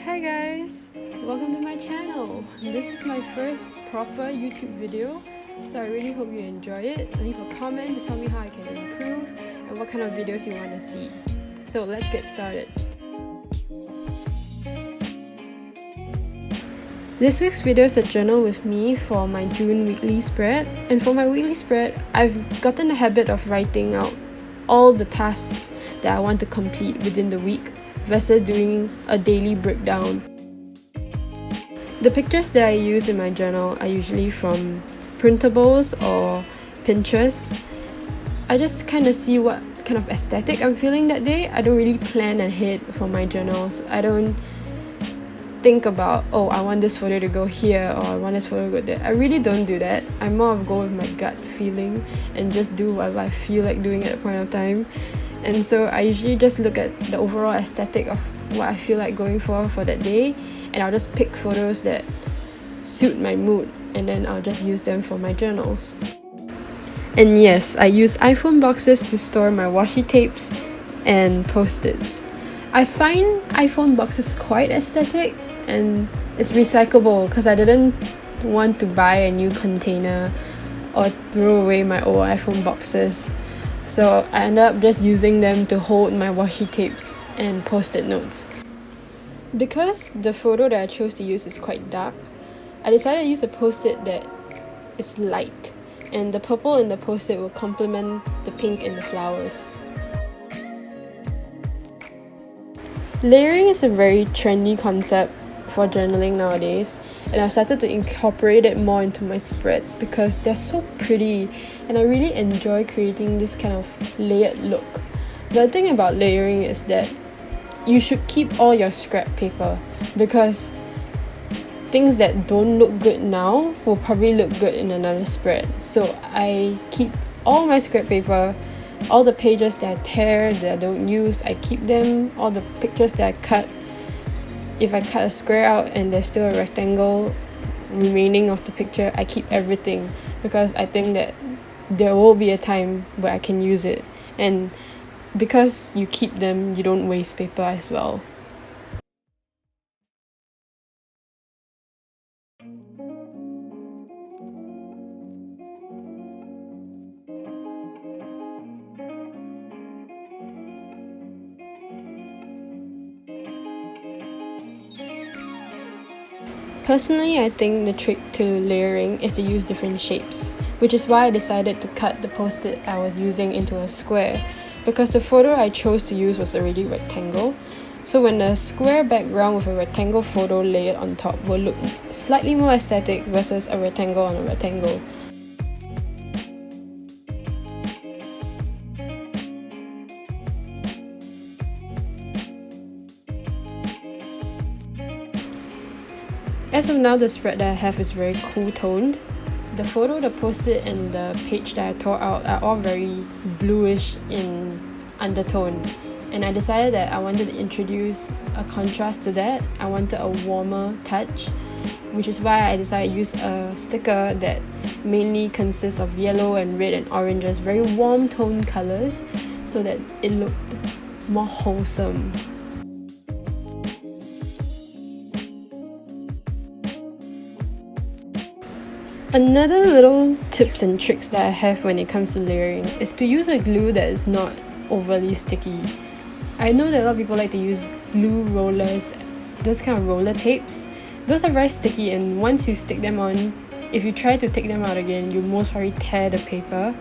Hi guys! Welcome to my channel. This is my first proper YouTube video, so I really hope you enjoy it. Leave a comment to tell me how I can improve and what kind of videos you want to see. So let's get started. This week's video is a journal with me for my June weekly spread, and for my weekly spread, I've gotten the habit of writing out all the tasks that I want to complete within the week versus doing a daily breakdown. The pictures that I use in my journal are usually from printables or Pinterest. I just kind of see what kind of aesthetic I'm feeling that day. I don't really plan ahead for my journals. I don't think about, oh, I want this photo to go here or I want this photo to go there. I really don't do that. I more of go with my gut feeling and just do whatever I feel like doing at a point of time. And so I usually just look at the overall aesthetic of what I feel like going for that day, and I'll just pick photos that suit my mood, and then I'll just use them for my journals. And yes, I use iPhone boxes to store my washi tapes and post-its. I find iPhone boxes quite aesthetic, and it's recyclable because I didn't want to buy a new container or throw away my old iPhone boxes. So I ended up just using them to hold my washi tapes and post-it notes. Because the photo that I chose to use is quite dark, I decided to use a post-it that is light, and the purple in the post-it will complement the pink in the flowers. Layering is a very trendy concept for journaling nowadays, and I've started to incorporate it more into my spreads because they're so pretty and I really enjoy creating this kind of layered look. The thing about layering is that you should keep all your scrap paper, because things that don't look good now will probably look good in another spread. So I keep all my scrap paper, all the pages that I tear, that I don't use, I keep them. All the pictures that I cut, if I cut a square out and there's still a rectangle remaining of the picture, I keep everything, because I think that there will be a time where I can use it, and because you keep them, you don't waste paper as well. Personally, I think the trick to layering is to use different shapes, which is why I decided to cut the post-it I was using into a square, because the photo I chose to use was already rectangle. So when a square background with a rectangle photo layered on top will look slightly more aesthetic versus a rectangle on a rectangle. As of now, the spread that I have is very cool toned. The photo, the post-it, and the page that I tore out are all very bluish in undertone. And I decided that I wanted to introduce a contrast to that. I wanted a warmer touch, which is why I decided to use a sticker that mainly consists of yellow and red and oranges, very warm tone colors, so that it looked more wholesome. Another little tips and tricks that I have when it comes to layering is to use a glue that is not overly sticky. I know that a lot of people like to use glue rollers, those kind of roller tapes. Those are very sticky, and once you stick them on, if you try to take them out again, you most probably tear the paper.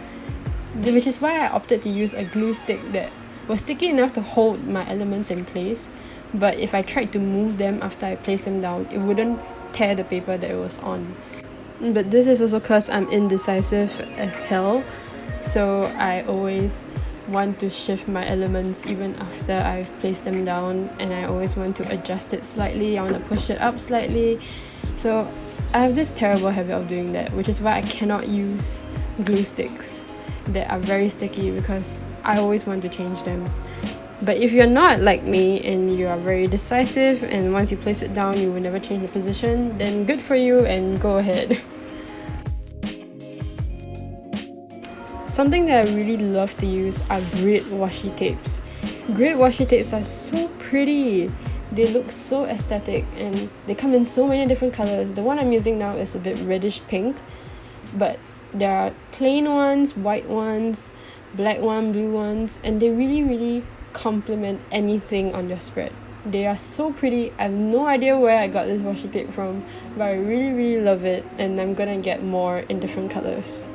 Which is why I opted to use a glue stick that was sticky enough to hold my elements in place, but if I tried to move them after I placed them down, it wouldn't tear the paper that it was on. But this is also because I'm indecisive as hell, so I always want to shift my elements even after I've placed them down, and I always want to adjust it slightly. I want to push it up slightly. So I have this terrible habit of doing that, which is why I cannot use glue sticks that are very sticky, because I always want to change them. But if you're not like me and you are very decisive, and once you place it down you will never change the position, then good for you and go ahead. Something that I really love to use are grid washi tapes. Grid washi tapes are so pretty. They look so aesthetic and they come in so many different colors. The one I'm using now is a bit reddish pink, but there are plain ones, white ones, black one, blue ones, and they really complement anything on your spread. They are so pretty. I have no idea where I got this washi tape from, but I really love it, and I'm gonna get more in different colors.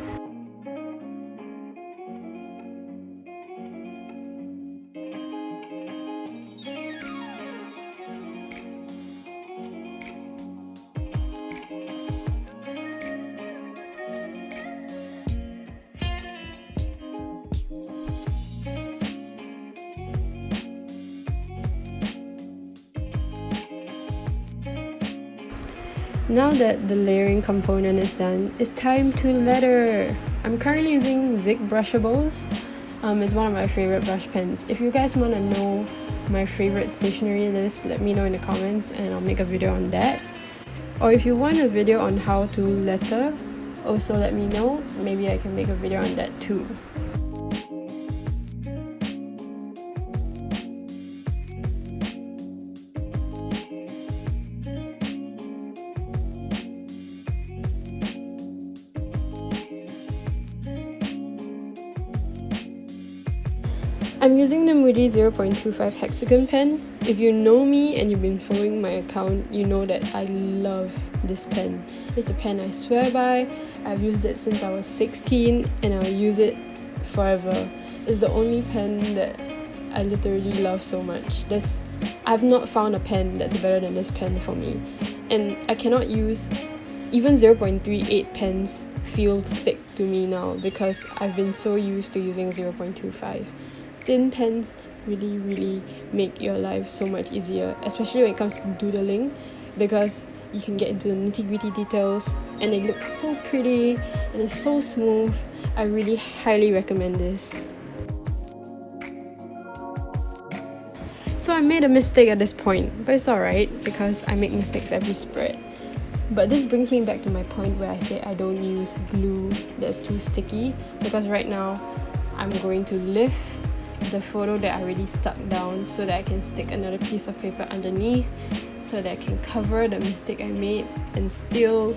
Now that the layering component is done, it's time to letter. I'm currently using Zig Brushables. It's one of my favorite brush pens. If you guys want to know my favorite stationery list, let me know in the comments and I'll make a video on that. Or if you want a video on how to letter, also let me know. Maybe I can make a video on that too. I'm using the Muji 0.25 Hexagon Pen. If you know me and you've been following my account, you know that I love this pen. It's the pen I swear by. I've used it since I was 16 and I'll use it forever. It's the only pen that I literally love so much. I've not found a pen that's better than this pen for me. And I cannot use even 0.38 pens feel thick to me now because I've been so used to using 0.25. Thin pens really make your life so much easier, especially when it comes to doodling, because you can get into the nitty-gritty details and they look so pretty and it's so smooth. I really highly recommend this. So I made a mistake at this point, but it's alright because I make mistakes every spread. But this brings me back to my point where I say I don't use glue that's too sticky, because right now I'm going to lift the photo that I already stuck down so that I can stick another piece of paper underneath so that I can cover the mistake I made and still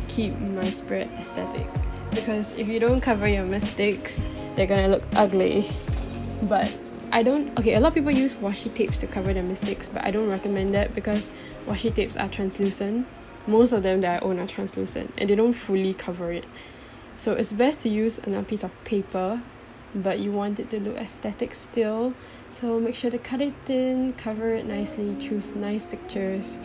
keep my spread aesthetic. Because if you don't cover your mistakes, they're gonna look ugly. But a lot of people use washi tapes to cover their mistakes, but I don't recommend that because washi tapes are translucent. Most of them that I own are translucent and they don't fully cover it. So it's best to use another piece of paper, but you want it to look aesthetic still, so make sure to cut it thin, cover it nicely, choose nice pictures.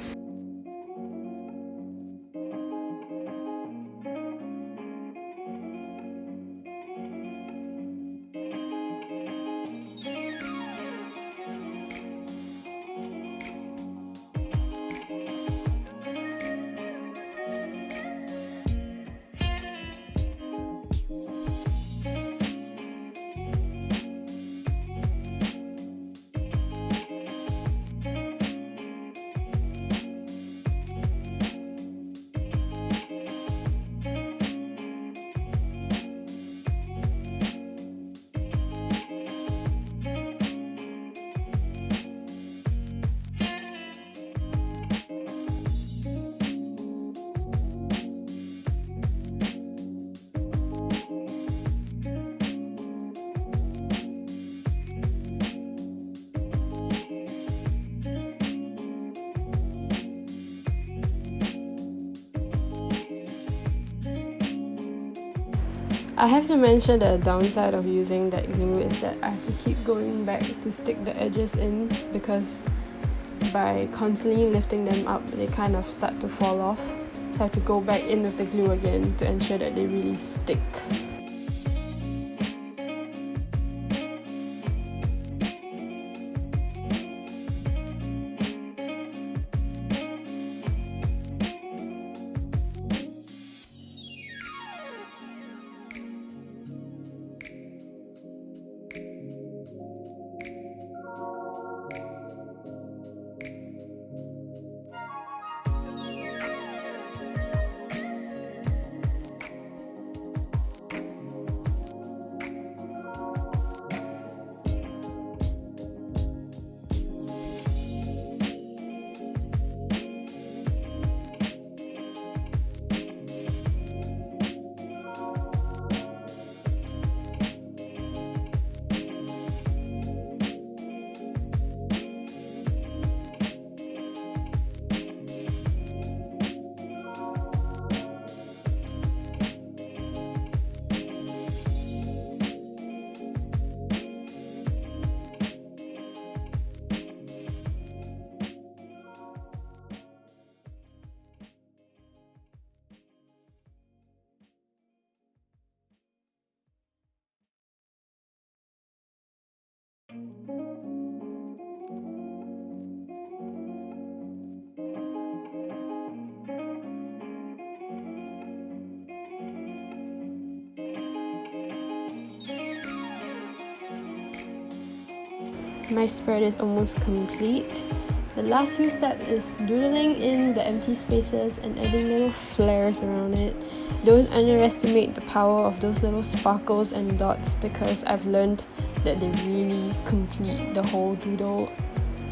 I have to mention that the downside of using that glue is that I have to keep going back to stick the edges in, because by constantly lifting them up, they kind of start to fall off. So I have to go back in with the glue again to ensure that they really stick. my spread is almost complete. The last few steps is doodling in the empty spaces and adding little flares around it. Don't underestimate the power of those little sparkles and dots, because I've learned that they really complete the whole doodle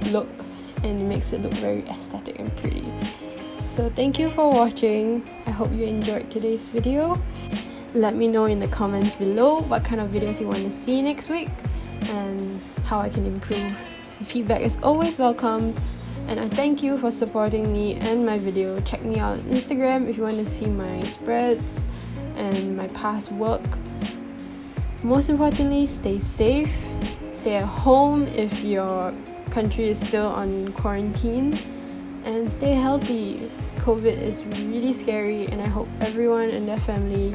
look and it makes it look very aesthetic and pretty. So thank you for watching. I hope you enjoyed today's video. Let me know in the comments below what kind of videos you want to see next week and how I can improve. Feedback is always welcome. And I thank you for supporting me and my video. Check me out on Instagram if you want to see my spreads and my past work. Most importantly, stay safe. Stay at home if your country is still on quarantine. And stay healthy. COVID is really scary, and I hope everyone and their family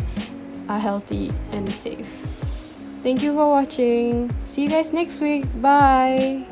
are healthy and safe. Thank you for watching. See you guys next week. Bye.